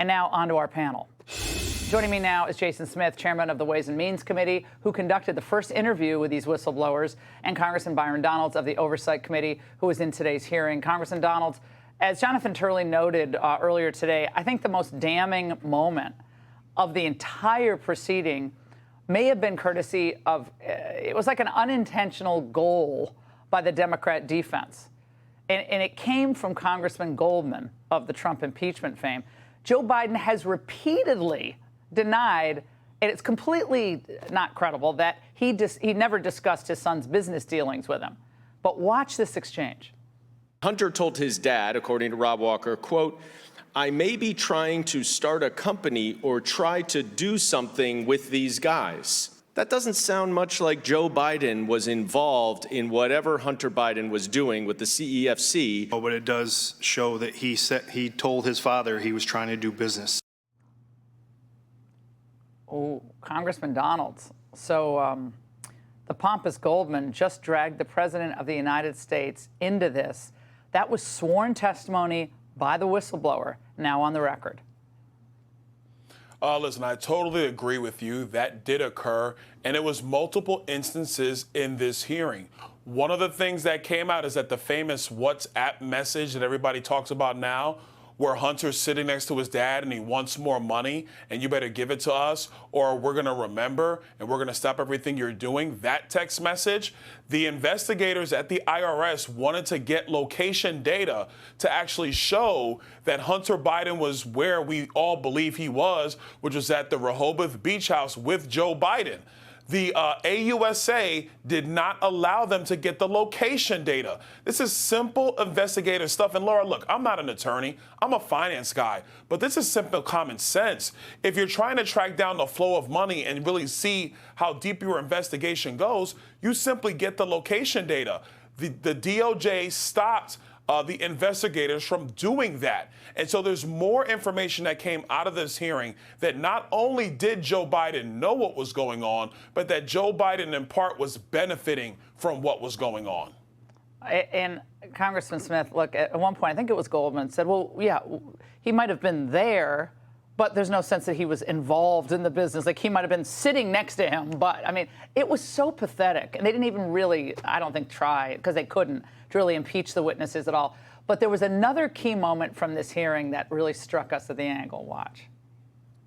And now on to our panel. Joining me now is Jason Smith, chairman of the Ways and Means Committee, who conducted the first interview with these whistleblowers, and Congressman Byron Donalds of the Oversight Committee, who was in today's hearing. Congressman Donalds, as Jonathan Turley noted earlier today, I think the most damning moment of the entire proceeding may have been courtesy of, it was like an unintentional goal by the Democrat defense. And it came from Congressman Goldman of the Trump impeachment fame. Joe Biden has repeatedly denied, and it's completely not credible, that he never discussed his son's business dealings with him. But watch this exchange. Hunter told his dad, according to Rob Walker, quote, "I may be trying to start a company or try to do something with these guys." That doesn't sound much like Joe Biden was involved in whatever Hunter Biden was doing with the CEFC. Oh, but it does show that he told his father he was trying to do business. Oh, Congressman Donalds. So the pompous Goldman just dragged the president of the United States into this. That was sworn testimony by the whistleblower, now on the record. Listen, I totally agree with you. That did occur, and it was multiple instances in this hearing. One of the things that came out is that the famous WhatsApp message that everybody talks about now, where Hunter's sitting next to his dad and he wants more money and you better give it to us or we're going to remember and we're going to stop everything you're doing. That text message, the investigators at the IRS wanted to get location data to actually show that Hunter Biden was where we all believe he was, which was at the Rehoboth Beach House with Joe Biden. The AUSA did not allow them to get the location data. This is simple investigative stuff. And Laura, look, I'm not an attorney. I'm a finance guy. But this is simple common sense. If you're trying to track down the flow of money and really see how deep your investigation goes, you simply get the location data. The DOJ stopped the investigators from doing that. And so there's more information that came out of this hearing that not only did Joe Biden know what was going on, but that Joe Biden in part was benefiting from what was going on. And Congressman Smith, look, at one point, I think it was Goldman, said, well, yeah, he might have been there, but there's no sense that he was involved in the business. Like, he might have been sitting next to him. But, I mean, it was so pathetic. And they didn't even really, I don't think, try, because they couldn't, to really impeach the witnesses at all. But there was another key moment from this hearing that really struck us at the Angle. Watch.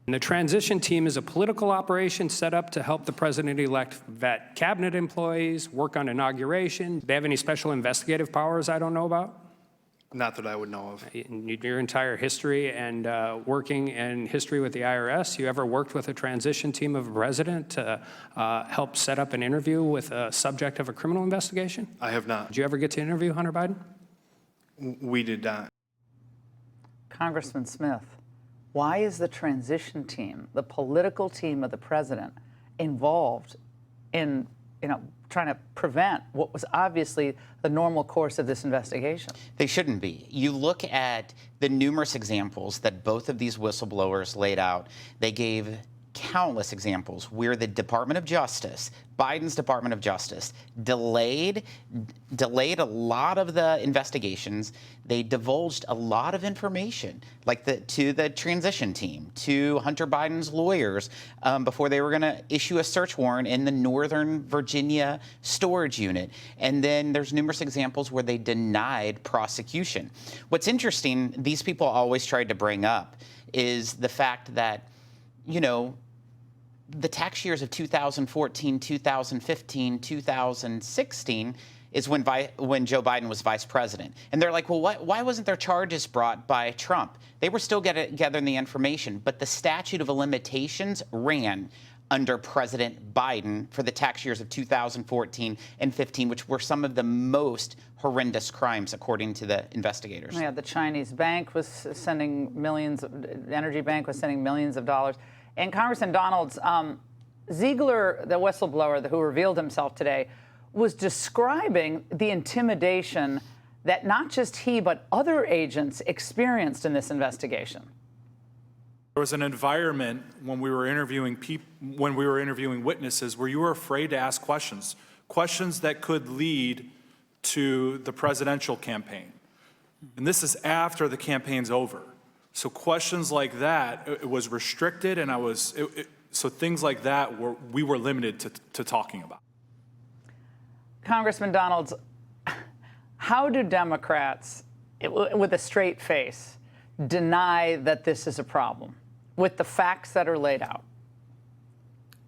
And the transition team is a political operation set up to help the president-elect vet cabinet employees, work on inauguration. Do they have any special investigative powers I don't know about? Not that I would know of. In your entire history and working in history with the IRS, you ever worked with a transition team of a president to help set up an interview with a subject of a criminal investigation? I have not. Did you ever get to interview Hunter Biden? We did not. Congressman Smith, why is the transition team, the political team of the president, involved in, trying to prevent what was obviously the normal course of this investigation? They shouldn't be. You look at the numerous examples that both of these whistleblowers laid out. They gave countless examples where the Department of Justice, Biden's Department of Justice, delayed a lot of the investigations. They divulged a lot of information, like to the transition team, to Hunter Biden's lawyers, before they were going to issue a search warrant in the Northern Virginia storage unit. And then there's numerous examples where they denied prosecution. What's interesting, these people always tried to bring up is the fact that, the tax years of 2014, 2015, 2016 is when Joe Biden was vice president. And they're like, well, why wasn't there charges brought by Trump? They were still gathering the information, but the statute of limitations ran under President Biden for the tax years of 2014 and 15, which were some of the most horrendous crimes, according to the investigators. Yeah, the Chinese bank was sending millions, energy bank was sending millions of dollars. And Congressman Donalds, Ziegler, the whistleblower who revealed himself today, was describing the intimidation that not just he, but other agents experienced in this investigation. There was an environment when we were interviewing witnesses where you were afraid to ask questions that could lead to the presidential campaign. And this is after the campaign's over. So questions like that, it was restricted, and so things like that we were limited to talking about. Congressman Donalds, how do Democrats, with a straight face, deny that this is a problem with the facts that are laid out?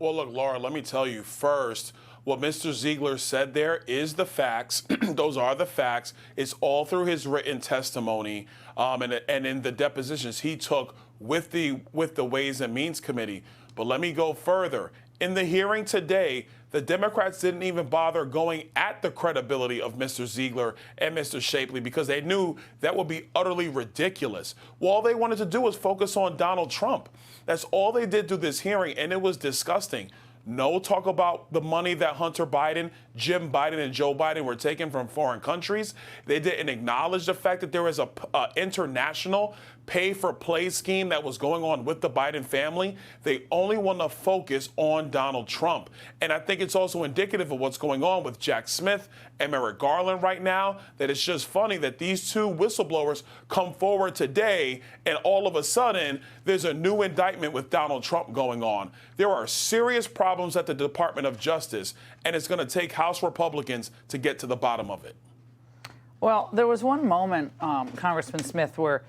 Well, look, Laura, let me tell you first, what Mr. Ziegler said there is the facts. Those are the facts. It's all through his written testimony and in the depositions he took with the Ways and Means Committee. But let me go further. In the hearing today, the Democrats didn't even bother going at the credibility of Mr. Ziegler and Mr. Shapley because they knew that would be utterly ridiculous. Well, all they wanted to do was focus on Donald Trump. That's all they did through this hearing, and it was disgusting. No talk about the money that Hunter Biden, Jim Biden, and Joe Biden were taking from foreign countries. They didn't acknowledge the fact that there was a international pay-for-play scheme that was going on with the Biden family. They only want to focus on Donald Trump. And I think it's also indicative of what's going on with Jack Smith and Merrick Garland right now, that it's just funny that these two whistleblowers come forward today and all of a sudden there's a new indictment with Donald Trump going on. There are serious problems at the Department of Justice, and it's going to take House Republicans to get to the bottom of it. Well, there was one moment, Congressman Smith, where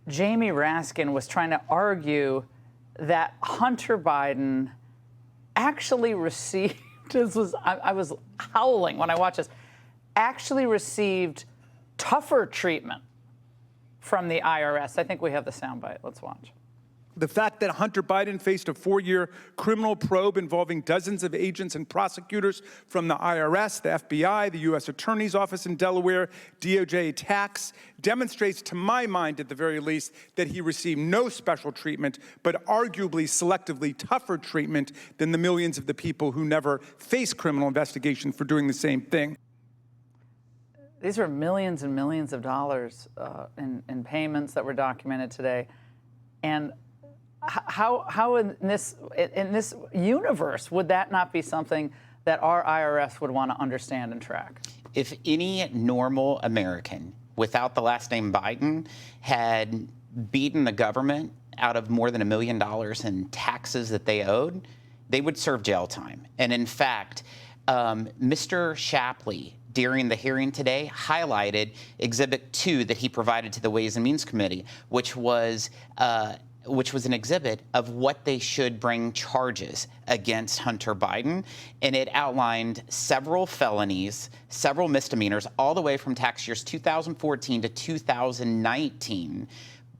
Jamie Raskin was trying to argue that Hunter Biden actually received, I was howling when I watched this, actually received tougher treatment from the IRS. I think we have the soundbite. Let's watch. The fact that Hunter Biden faced a 4-year criminal probe involving dozens of agents and prosecutors from the IRS, the FBI, the U.S. Attorney's Office in Delaware, DOJ tax, demonstrates, to my mind at the very least, that he received no special treatment, but arguably selectively tougher treatment than the millions of the people who never face criminal investigation for doing the same thing. These are millions and millions of dollars in payments that were documented today. And how in this universe would that not be something that our IRS would want to understand and track? If any normal American without the last name Biden had beaten the government out of more than $1 million in taxes that they owed, they would serve jail time. And in fact, Mr. Shapley, during the hearing today, highlighted Exhibit 2 that he provided to the Ways and Means Committee, which was an exhibit of what they should bring charges against Hunter Biden. And it outlined several felonies, several misdemeanors, all the way from tax years 2014 to 2019.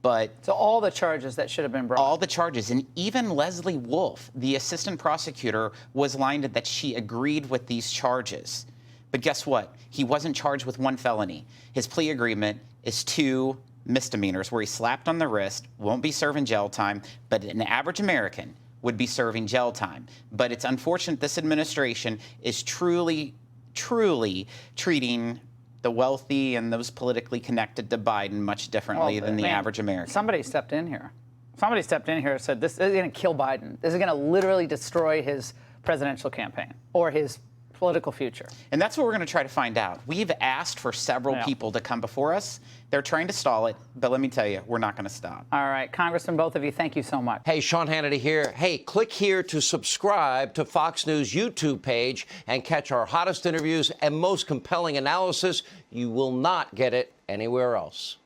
So all the charges that should have been brought. All the charges. And even Leslie Wolf, the assistant prosecutor, was lined that she agreed with these charges. But guess what? He wasn't charged with one felony. His plea agreement is 2 misdemeanors where he slapped on the wrist, won't be serving jail time, but an average American would be serving jail time. But it's unfortunate this administration is truly treating the wealthy and those politically connected to Biden much differently than the average American. Somebody stepped in here. Somebody stepped in here and said, this is going to kill Biden. This is going to literally destroy his presidential campaign or his political future. And that's what we're going to try to find out. We've asked for several people to come before us. They're trying to stall it, but let me tell you, we're not going to stop. All right, Congressman, both of you, thank you so much. Hey, Sean Hannity here. Hey, click here to subscribe to Fox News YouTube page and catch our hottest interviews and most compelling analysis. You will not get it anywhere else.